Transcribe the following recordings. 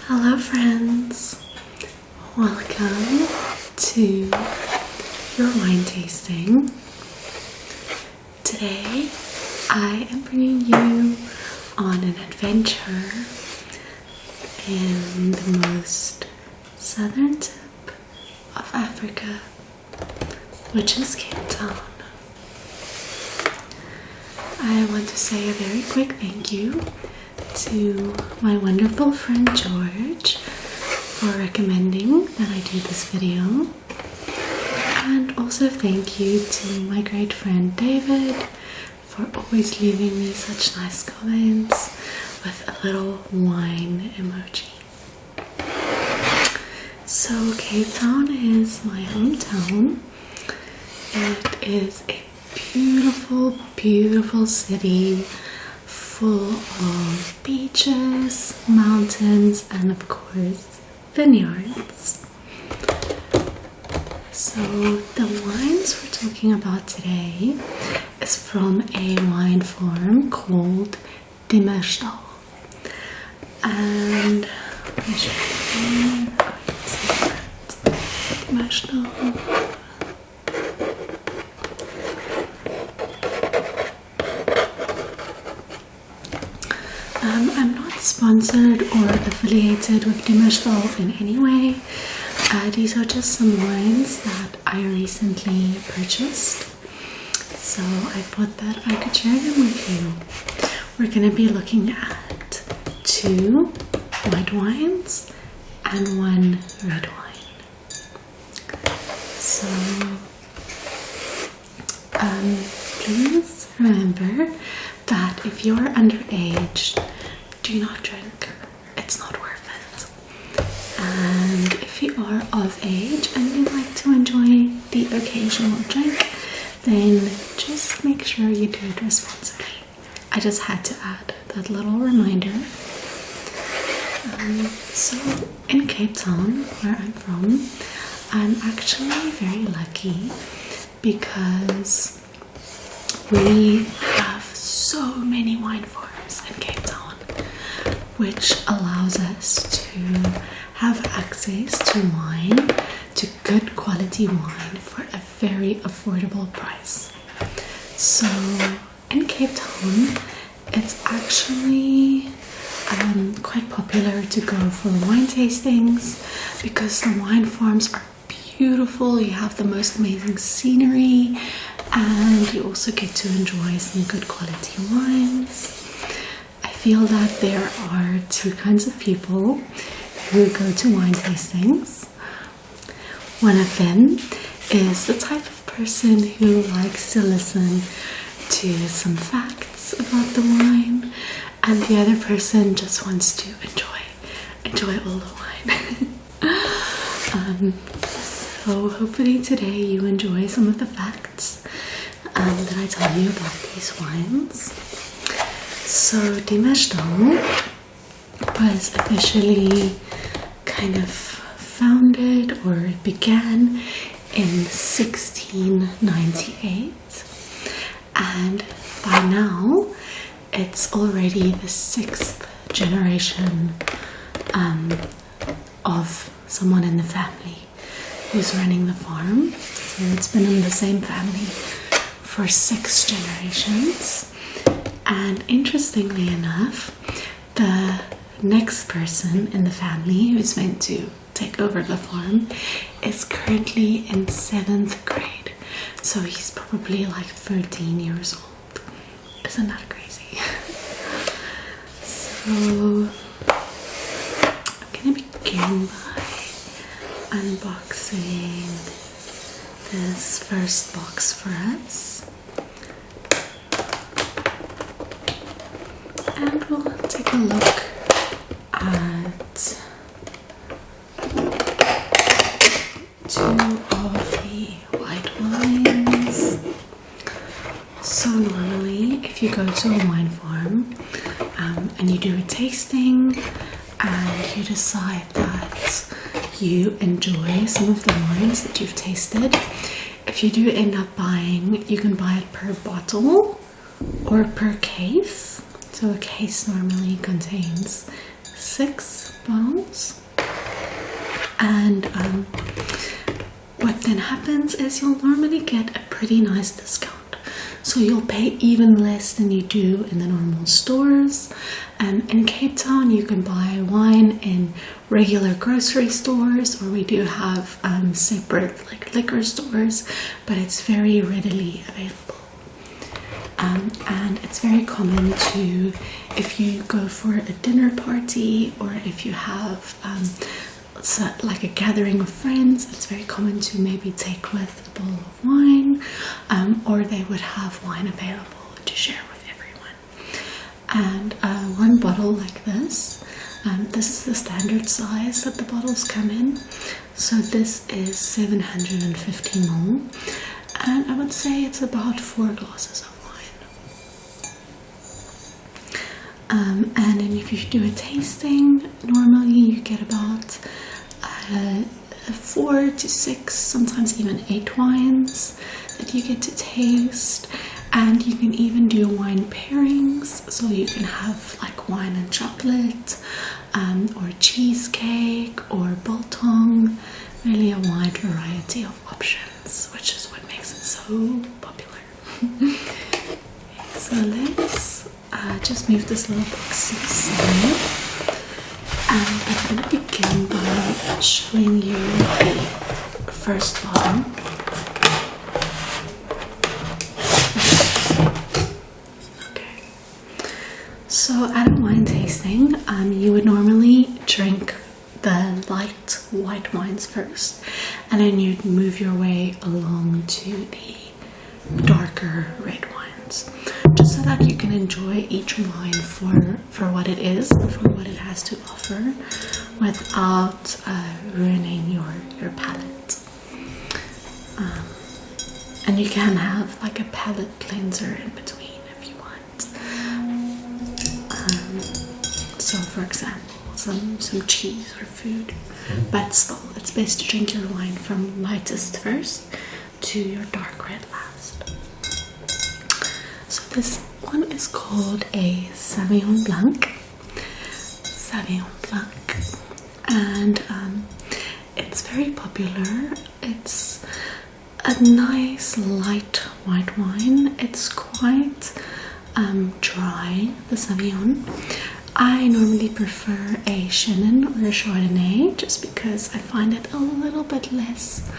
Hello friends, welcome to your wine tasting. Today I am bringing you on an adventure in the most southern tip of Africa, which is Cape Town. I want to say a very quick thank you to my wonderful friend George for recommending that I do this video, and also thank you to my great friend David for always leaving me such nice comments with a little wine emoji. So Cape Town is my hometown. It is a beautiful, beautiful city full of beaches, mountains, and of course vineyards. So the wines we're talking about today is from a wine farm called Dimmerstal. And let me show you Dimmerstal. I'm not sponsored or affiliated with Dimmerstal in any way. These are just some wines that I recently purchased, so I thought that I could share them with you. We're going to be looking at 2 white wines and 1 red wine. So please remember that if you're underage, do not drink. It's not worth it. And if you are of age and you like to enjoy the occasional drink, then just make sure you do it responsibly. I just had to add that little reminder. So in Cape Town, where I'm from, I'm actually very lucky because we have so many wine farms in Cape Town, which allows us to have access to wine, to good quality wine for a very affordable price. So in Cape Town, it's actually quite popular to go for wine tastings because the wine farms are beautiful. You have the most amazing scenery, and you also get to enjoy some good quality wines. I feel that there are 2 kinds of people who go to wine tastings. One of them is the type of person who likes to listen to some facts about the wine, and the other person just wants to enjoy all the wine. So hopefully today you enjoy some of the facts that I tell you about these wines. So Dimmerstal was officially kind of founded, or it began in 1698, and by now it's already the 6th generation of someone in the family who's running the farm. So it's been in the same family for 6 generations. And interestingly enough, the next person in the family who's meant to take over the farm is currently in 7th grade. So he's probably like 13 years old. Isn't that crazy? So I'm gonna begin by unboxing this first box for us, and we'll take a look at 2 of the white wines. So normally if you go to a wine farm and you do a tasting and you decide that you enjoy some of the wines that you've tasted, if you do end up buying, you can buy it per bottle or per case. So a case normally contains 6 bottles. And what then happens is you'll normally get a pretty nice discount. So you'll pay even less than you do in the normal stores. In Cape Town, you can buy wine in regular grocery stores, or we do have separate like liquor stores, but it's very readily available. And it's very common to, if you go for a dinner party, or if you have like a gathering of friends, it's very common to maybe take with a bottle of wine, or they would have wine available to share with everyone. And one bottle like this, this is the standard size that the bottles come in. So this is 750 ml, and I would say it's about 4 glasses of wine. And then if you do a tasting, normally you get about 4 to 6, sometimes even 8 wines that you get to taste. And you can even do wine pairings, so you can have like wine and chocolate, or cheesecake, or biltong. Really a wide variety of options, which is what makes it so popular. So let's just move this little box to the side. And I'm going to begin by showing you the first bottle. Okay. So at a wine tasting, you would normally drink the light white wines first, and then you'd move your way along to the darker red wines, just so that you can enjoy each wine for what it is, for what it has to offer, without ruining your palate. And you can have like a palate cleanser in between if you want. So for example, some cheese or food, but still it's best to drink your wine from lightest first to your dark red last. So this one is called a Sauvignon Blanc. Sauvignon Blanc. And it's very popular. It's a nice light white wine. It's quite dry, the Sauvignon. I normally prefer a Chenin or a Chardonnay, just because I find it a little bit less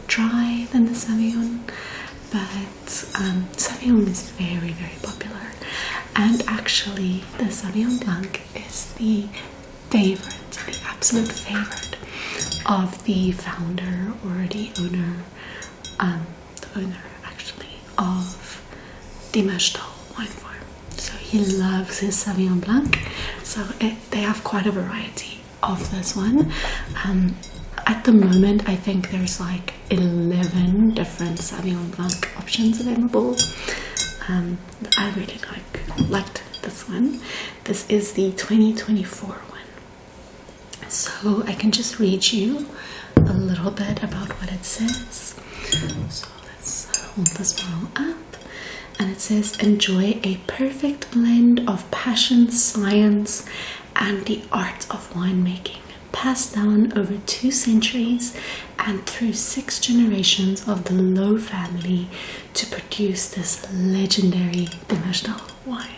dry than the Sauvignon. But Sauvignon is very, very popular. And actually, the Sauvignon Blanc is the favorite, the absolute favorite of the founder or the owner actually of Dimash Wine Farm. So he loves his Sauvignon Blanc. So they have quite a variety of this one. At the moment, I think there's like 11 different Sauvignon Blanc options available. I really liked this one. This is the 2024 one. So I can just read you a little bit about what it says. So let's hold this bottle up. And it says, enjoy a perfect blend of passion, science, and the art of winemaking, passed down over 2 centuries and through 6 generations of the Lowe family to produce this legendary Dimash wine.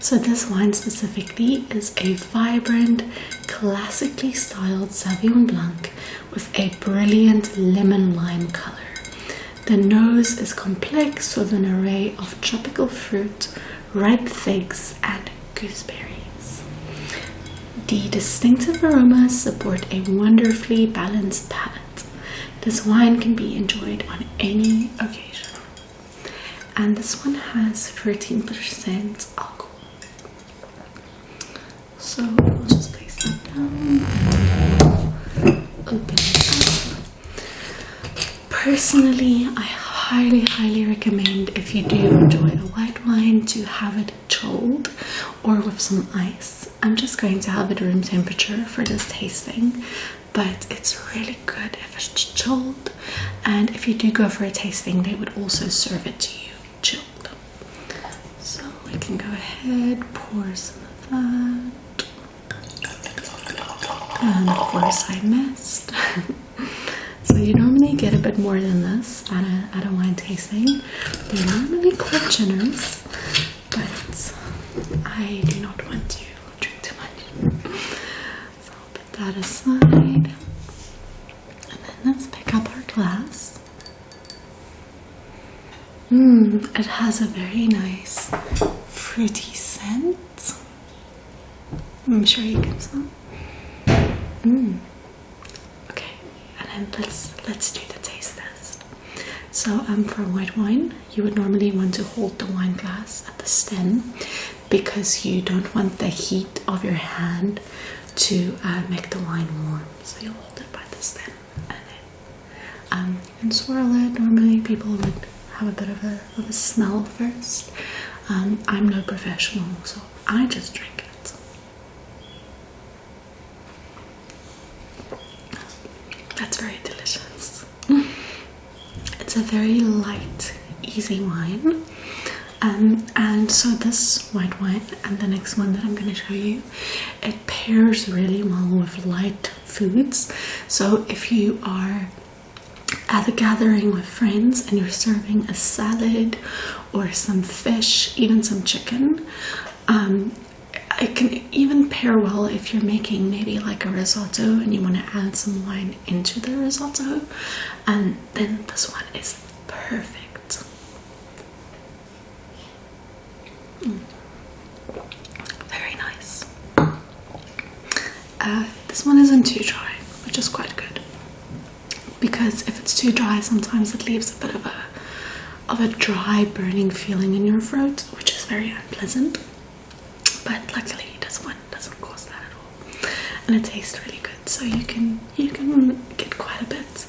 So this wine specifically is a vibrant, classically styled Sauvignon Blanc with a brilliant lemon lime color. The nose is complex with an array of tropical fruit, ripe figs, and gooseberries. The distinctive aromas support a wonderfully balanced palate. This wine can be enjoyed on any occasion. And this one has 13% alcohol. So I'll just place that down and open it up. Personally, I highly recommend, if you do enjoy a white wine, to have it chilled or with some ice. I'm just going to have it room temperature for this tasting, but it's really good if it's chilled. And if you do go for a tasting, they would also serve it to you chilled. So we can go ahead, pour some of that. and of course I missed. So you normally get a bit more than this at a wine tasting. They're normally quite generous, but I do not want to drink too much. So I'll put that aside. And then let's pick up our glass. It has a very nice fruity scent. I'm sure you can smell. Okay, and then let's do the taste test. So for white wine, you would normally want to hold the wine glass at the stem because you don't want the heat of your hand to make the wine warm. So you'll hold it by the stem and then swirl it. Normally people would have a bit of a smell first. I'm no professional, so I just drink it. That's very delicious. It's a very light, easy wine. And so this white wine and the next one that I'm going to show you, it pairs really well with light foods. So if you are at a gathering with friends and you're serving a salad or some fish, even some chicken, it can even pair well if you're making maybe like a risotto and you want to add some wine into the risotto, and then this one is perfect. Very nice. This one isn't too dry, which is quite good, because if it's too dry, sometimes it leaves a bit of a dry, burning feeling in your throat, which is very unpleasant. But luckily, this one doesn't cause that at all, and it tastes really good. So you can get quite a bit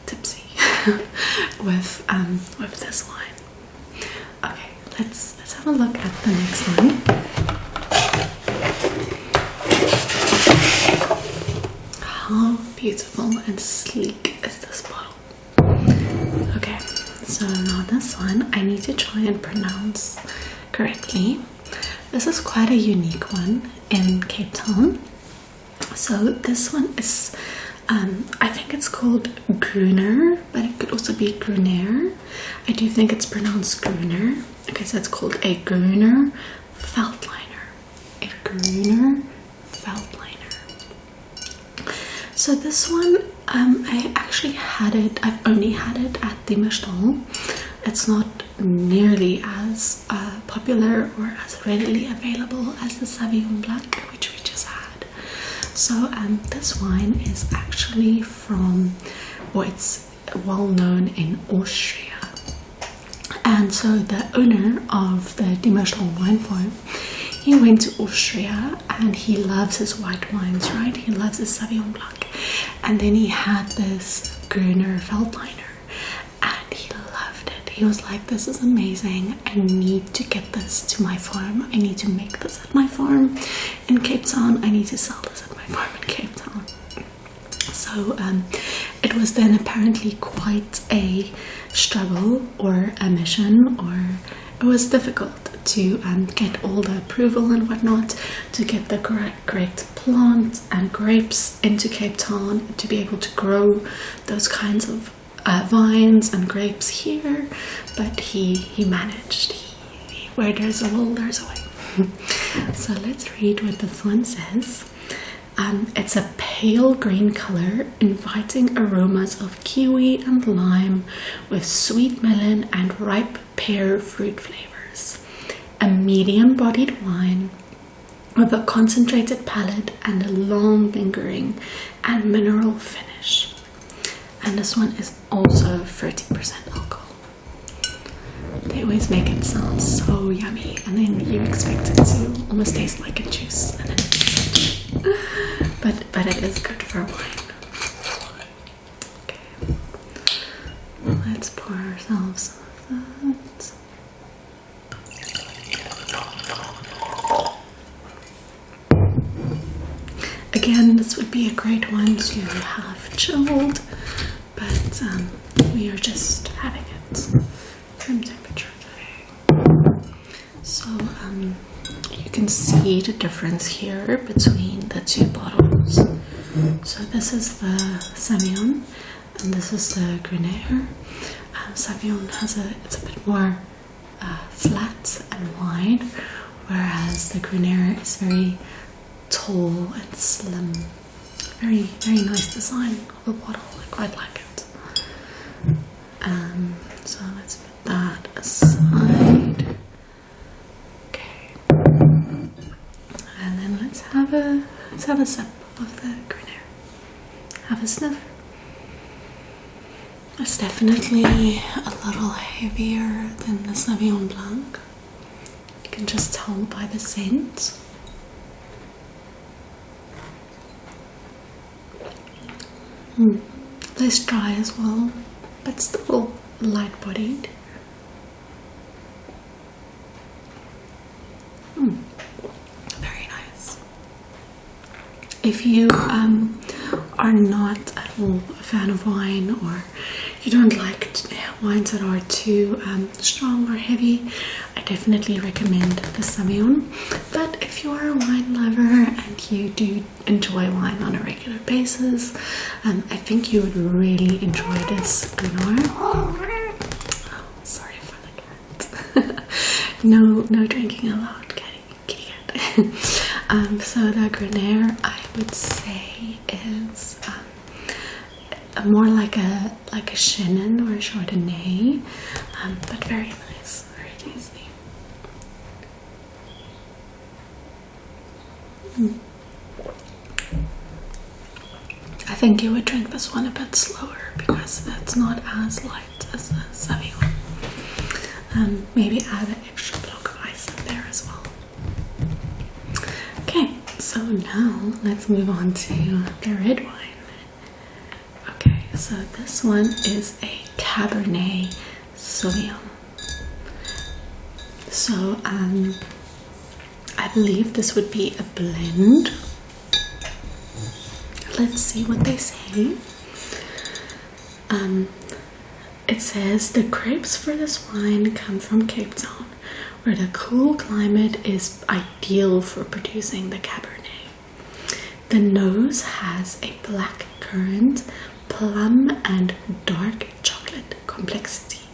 tipsy with this wine. Okay, let's have a look at the next one. How beautiful and sleek is this bottle? Okay, so now this one I need to try and pronounce correctly. This is quite a unique one in Cape Town. So this one is, I think it's called Grüner, but it could also be Grüner. I do think it's pronounced Grüner. Okay, so it's called a Grüner Veltliner. A Grüner Veltliner. So this one, I actually had it, I've only had it at the Mistral. It's not nearly as popular or as readily available as the Sauvignon Blanc, which we just had. So this wine is actually from, or it's well known in Austria. And so the owner of the Demerschel wine farm, he went to Austria and he loves his white wines, right? He loves his Sauvignon Blanc. And then he had this Grüner Veltliner. He was like, this is amazing, I need to get this to my farm, I need to make this at my farm in Cape Town, I need to sell this at my farm in Cape Town. So it was then apparently quite a struggle or a mission, or it was difficult to get all the approval and whatnot, to get the correct plant and grapes into Cape Town to be able to grow those kinds of vines and grapes here, but he managed. Where there's a will, there's a way. So let's read what this one says. It's a pale green color, inviting aromas of kiwi and lime with sweet melon and ripe pear fruit flavors. A medium-bodied wine with a concentrated palate and a long lingering and mineral finish. And this one is also 30% alcohol. They always make it sound so yummy, and then you expect it to almost taste like a juice, and then it's but it is good for wine. Okay, let's pour ourselves some of that. Again, this would be a great one to have chilled, but we are just having it room temperature today. So you can see the difference here between the two bottles. So this is the Sauvignon and this is the Grüner. Sauvignon it's a bit more flat and wide, whereas the Grüner is very tall and slim. Very, very nice design of the bottle. I quite like it. So let's put that aside. Okay. And then let's have a sip of the Grüner. Have a sniff. It's definitely a little heavier than the Sauvignon Blanc. You can just tell by the scent. Less dry as well, but still light-bodied. Very nice. If you are not at all a fan of wine, or you don't like wines that are too strong or heavy, I definitely recommend the Sauvignon. But if you are a wine lover and you do enjoy wine on a regular basis, I think you would really enjoy this Grüner. Oh, sorry for the cat. No drinking allowed, kitty cat. So the Grüner, I would say, is more like a Chenin or a Chardonnay, but very nice, very tasty. I think you would drink this one a bit slower because it's not as light as the Sauvignon. Maybe add an extra block of ice in there as well. Okay, so now let's move on to the red wine. Okay, so this one is a Cabernet Sauvignon. So I believe this would be a blend. Let's see what they say. It says the grapes for this wine come from Cape Town, where the cool climate is ideal for producing the Cabernet. The nose has a black currant, plum and dark chocolate complexity.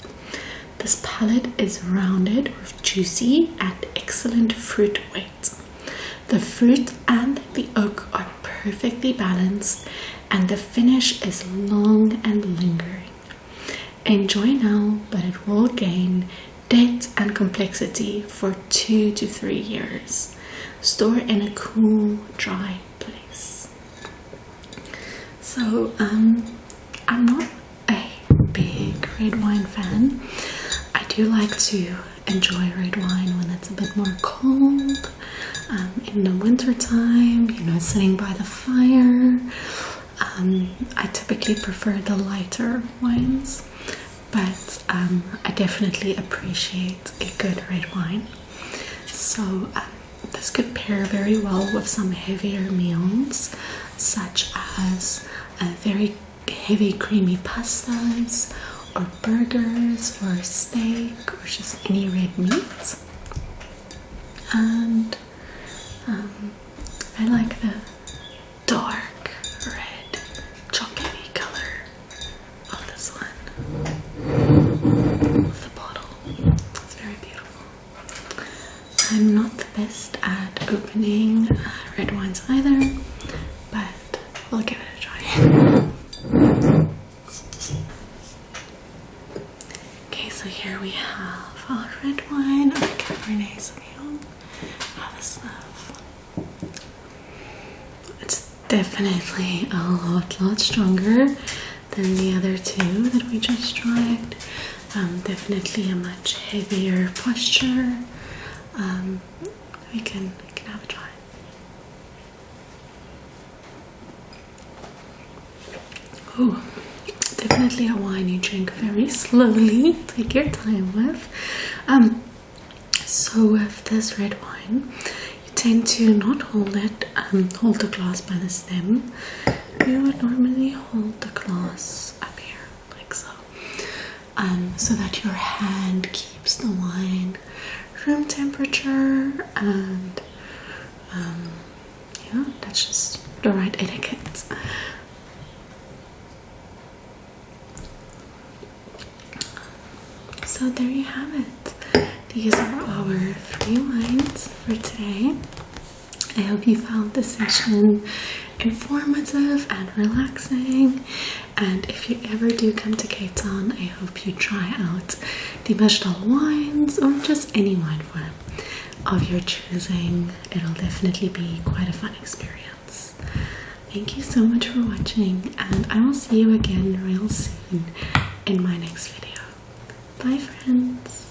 This palate is rounded with juicy and excellent fruit weight. The fruit and the oak are perfectly balanced, and the finish is long and lingering. Enjoy now, but it will gain depth and complexity for 2 to 3 years. Store in a cool, dry place. So, I'm not a big red wine fan. I do like to enjoy red wine when it's a bit more cold. In the winter time, sitting by the fire. I typically prefer the lighter wines, but I definitely appreciate a good red wine. So this could pair very well with some heavier meals, such as very heavy creamy pastas, or burgers, or steak, or just any red meat. And I like the dark red chocolatey color of this one, of the bottle. It's very beautiful. I'm not the best at opening red wines either, but we'll give it a try. Okay, so here we have our red wine, our Cabernet Sauvignon. Have a sniff. It's definitely a lot stronger than the other two that we just tried. Definitely a much heavier posture. We can have a try. Oh, definitely a wine you drink very slowly. Take your time with. So with this red wine, you tend to not hold the glass by the stem. You would normally hold the glass up here, like so. So that your hand keeps the wine room temperature and yeah, that's just the right etiquette. So there you have it. These are our 3 wines for today. I hope you found this session informative and relaxing, and if you ever do come to Cape Town, I hope you try out the vegetable wines or just any wine form of your choosing. It'll definitely be quite a fun experience. Thank you so much for watching, and I will see you again real soon in my next video. Bye friends!